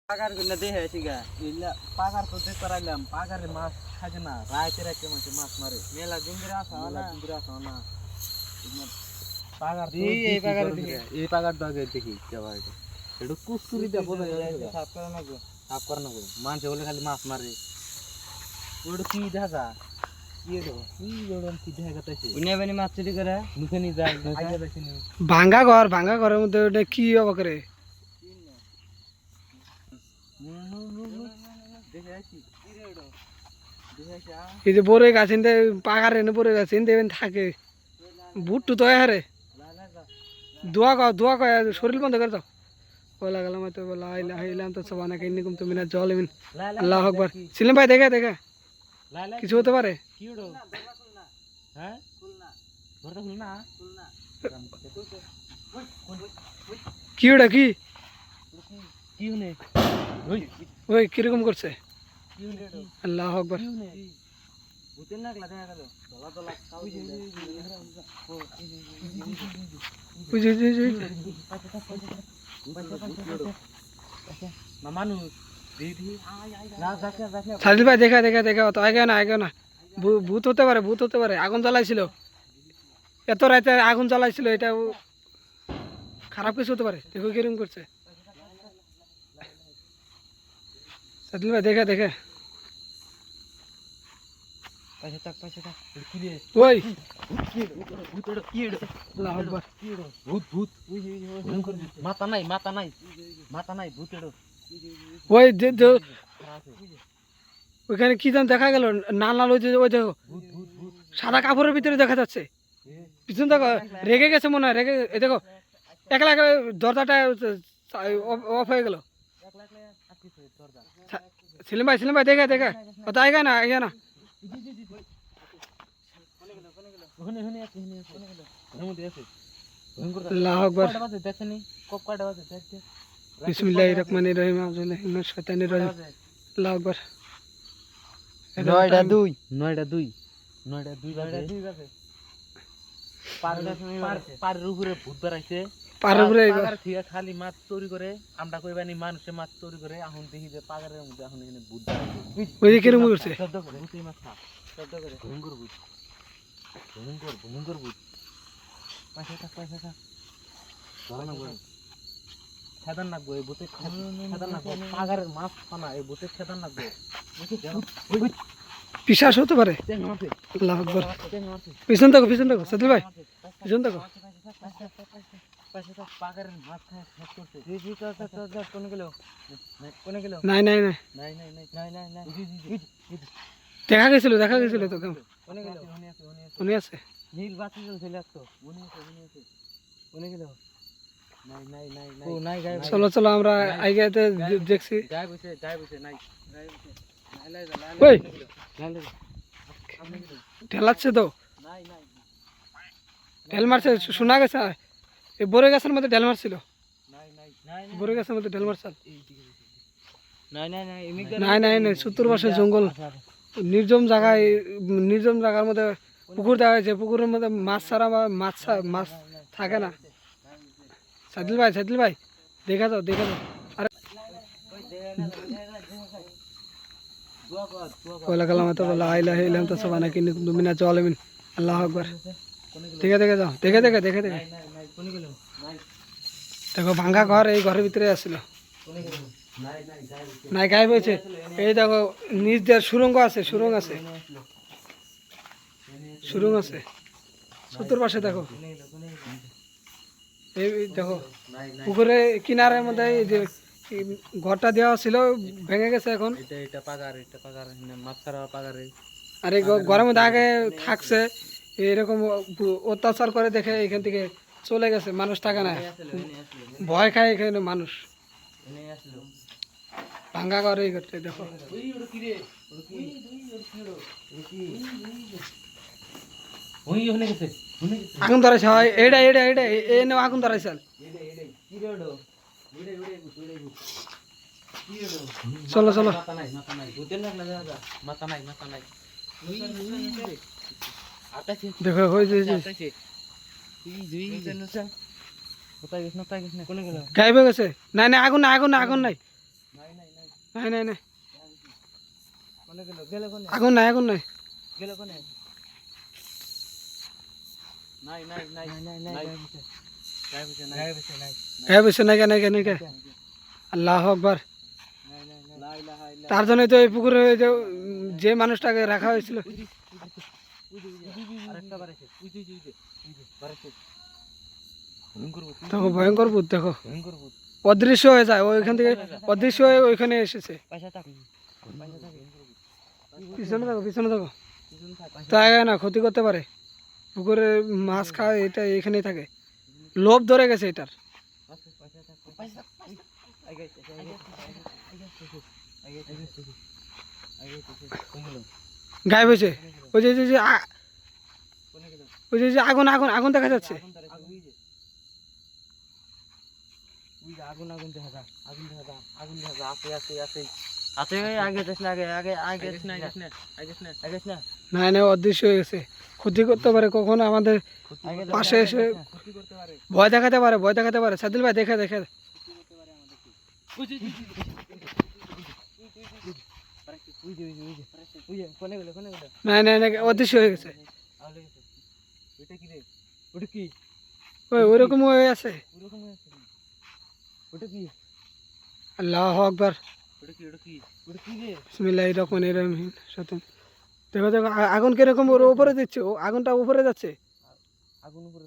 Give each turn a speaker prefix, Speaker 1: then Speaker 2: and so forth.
Speaker 1: পাকার গুলো দেখে আসি গা
Speaker 2: ইল্লা পাগার তো দেখ করাইলাম পাগারে মাছ থাকে না রাইতে রাইতে মাছ মারে
Speaker 1: মেলা দিন ধরে আসা
Speaker 2: মেলা
Speaker 1: না
Speaker 2: দিন আসা না পাগার তো
Speaker 1: এই পাগার দেখি
Speaker 2: এই পাগার তো আগে দেখি কেবা এটা এটা কুস্তুরি দে বোঝা যায়
Speaker 1: সাফ করে না গো
Speaker 2: সাফ কর না গো মানছে বলে খালি মাছ মারে ওটা কি দেখা যা কি এলো কি ওরম কি দেখা যাচ্ছে
Speaker 1: উনি বানি মাছ চুরি করে
Speaker 2: নুখানি যায় আইজা যাচ্ছে নি
Speaker 3: ভাঙ্গা ঘরের মধ্যে ওটা কি হবে করে
Speaker 2: দেখে আসি কি রে ওটা দেখে আসি
Speaker 3: এই যে বড় গাছ এনে পাকার এনে বড় গাছ এনে দেবেন থাকে বুট তো হারে দোয়া কয় শরীর বন্ধ করে দাও বলা গেলাম তো বলা আইলাম তো সবানা কেন কম তুমি না জল এমিন আল্লাহ আকবার ছিলেন ভাই দেখে কিছু হতে পারে
Speaker 2: কি ওটা হ্যাঁ ঘরটা খুল না
Speaker 3: কি ওটা কি
Speaker 2: কি হনে
Speaker 3: ওই কিরকম করছে
Speaker 2: কি হনে
Speaker 3: আল্লাহ আকবার
Speaker 2: কি হনে
Speaker 1: ভূতের নাক লাগা গেল দলা দলা খাও
Speaker 2: না মানুষ দিদি না যাকে
Speaker 3: সাজিল ভাই দেখা তো আগে না ভূত হতে পারে আগুন জ্বালাইছিল এত রাতে আগুন জ্বালাইছিল এটা খারাপ কিছু হতে পারে দেখো কিরকম করছে সাজিল ভাই দেখে
Speaker 1: পাশে থাক
Speaker 2: কি রে
Speaker 3: ওই
Speaker 2: ভূত ওটা কি রে
Speaker 3: আল্লাহ আকবার
Speaker 2: কি রে ভূত মাথা নাই ভূত ওটা
Speaker 3: ওই ওইখানে কি যেন দেখা গেল নাল ওই দেখো সাদা কাপড়ের ভিতরে দেখা যাচ্ছে পিছন দেখো রেগে গেছে মনে হয় এই দেখো একলা দরজাটা অফ হয়ে গেল সেলিম ভাই দেখে তো আইগা না আল্লাহ আকবার বিসমিল্লাহির রহমানির রহিম আউযুবিল্লাহি মিনাশ শাইতানির রাজিম আল্লাহ আকবার
Speaker 1: 9টা 2
Speaker 2: বাজে পারের উপরে ভূত বেড়াইছে
Speaker 3: পারের উপরে
Speaker 2: পাগার থেকে খালি মাছ চুরি করে আমরা কইবানি মানুষে মাছ চুরি করে এখন দেখি যে পাগারের মধ্যে এখন এখানে ভূত বেড়াইছে
Speaker 3: ওই যে কিরকম করছে
Speaker 2: শব্দ করে ভূতই মাছ না শব্দ করে ভয়ঙ্কর ভূত পাশে থাক ধরা না গো খেদান না গো এই ভূতে খেদান না গো পাগারের মাছ খানা এই ভূতে খেদান না গো
Speaker 3: পিশাচ হতে পারে আল্লাহ আকবার পিছন দেখো সাদিল ভাই পিছন দেখো
Speaker 2: পাগারের মাছ খায় শেষ করছে কোনে গেল
Speaker 3: নাই
Speaker 2: নাই
Speaker 3: দেখা গেছিল তো
Speaker 2: কোনে গেল
Speaker 3: মনে আছে
Speaker 2: নীল বাতি জ্বলছিল একটু কোনে গেল নাই গায়ে
Speaker 3: চলো আমরা আইগাতে দেখছি
Speaker 2: গায়ে বসে নাই
Speaker 3: ওই ঢেলাচ্ছে তো ঢেল মারছে শোনা গেছে এই বড় গাছের মধ্যে ঢেল মারছিল বড় গাছের মধ্যে ঢেল মারছিল নাই 70 বছর জঙ্গল নির্জম জায়গার মধ্যে পুকুর দেওয়া হয়েছে পুকুরের মধ্যে মাছ ছাড়া মাছ থাকে না সাদিল ভাই দেখা যাও আরে বলা কালাম তো বলা আইলা হেলাম তো সবানা কিনে মিনা চল মিন আল্লাহ আকবার দেখে যাও দেখে দেখো ভাঙ্গা ঘর এই ঘরের ভিতরে আসছিল নাই গায়েব হয়েছে এই দেখো নিচ দিয়ে সুরঙ্গ আছে চতুর পাশে দেখো এই দেখো পুকুরে কিনারের মধ্যে এই যে ঘরটা দেওয়া ছিল ভেঙে গেছে এখন
Speaker 2: এটা পাগার মাছ ছাড়া পাগারে
Speaker 3: আর এই ঘরের মধ্যে আগে থাকছে এরকম অত্যাচার করে দেখে এখান থেকে চলে গেছে মানুষ টাকা না ভয় খায় এখানে মানুষ ভাঙ্গা ঘরে এই করতে দেখো আগুন ধরাইছে হয় এইটা আগুন ধরাইছে চলো দেখো হয়েছে গায়েব হয়ে গেছে নাই আগুন নাই নাই নাই নাই
Speaker 1: কোনে গেল গেলে কোনে
Speaker 3: আগুন নাই আগুন নাই
Speaker 1: গেলে কোনে
Speaker 2: নাই নাই নাই
Speaker 1: নাই নাই নাই
Speaker 2: গায়েব হইছে নাই
Speaker 1: গায়েব হইছে নাই
Speaker 3: হ্যাঁ বেশি নাই কে নাই কে নাই কে আল্লাহ আকবার
Speaker 1: নাই নাই নাই লা ইলাহা ইল্লা
Speaker 3: তার জন্য তো এই পুকুরে ওই যে যে মানুষটাকে রাখা হয়েছিল
Speaker 2: আরেকটা বাড়াইছে উই যে বাড়াইছে ভয়ঙ্কর ভূত
Speaker 3: দেখো ভয়ঙ্কর ভূত দেখো
Speaker 2: ভয়ঙ্কর ভূত
Speaker 3: অদৃশ্য হয়ে যায় ওইখান থেকে অদৃশ্য হয়ে ওইখানে এসেছে
Speaker 1: পয়সা থাক পয়সা থাক
Speaker 3: পিছনে দেখো
Speaker 1: পিছন থাক
Speaker 3: তাই না ক্ষতি করতে পারে পুকুরে মাছ খায় এটা এখানেই থাকে লোভ ধরে গেছে এটার
Speaker 1: পয়সা থাক পয়সা আগে
Speaker 3: গায়েব হয়েছে ওই যে যে
Speaker 1: কোনে গেল
Speaker 3: ওই যে আগুন আগুন আগুন দেখা যাচ্ছে
Speaker 1: আগুন ধরে উই যে আগুন আগুন দেখা যা
Speaker 2: আগুন দেখা যা আছে
Speaker 1: আছে আগে যাস না আগে আগে আগে
Speaker 2: আইগেস না আইগেস না আইগেস না
Speaker 1: আগে না
Speaker 3: না না অদৃশ্য হয়ে গেছে ক্ষতি করতে পারে কখনো আমাদের
Speaker 1: আগে
Speaker 3: পাশে এসে
Speaker 1: ক্ষতি করতে পারে
Speaker 3: ভয় দেখাতে পারে সাদিল ভাই দেখে দেখে
Speaker 1: কোনে গেল
Speaker 3: না না না অদৃশ্য হয়ে গেছে
Speaker 1: আউলে গেছে
Speaker 2: ওইটা কি রে
Speaker 1: ওটা কি
Speaker 3: ওই ওইরকম হয়ে আছে
Speaker 1: ওরকম আছে ওটা কি
Speaker 3: আল্লাহ আকবার
Speaker 2: ওটা কি
Speaker 1: ওটা কি রে
Speaker 3: বিসমিল্লাহির রহমানির রহিম সতম দেখো দেখো আগুন কিরকম ওর উপরে দিচ্ছে ও আগুনটা উপরে যাচ্ছে
Speaker 1: আগুন উপরে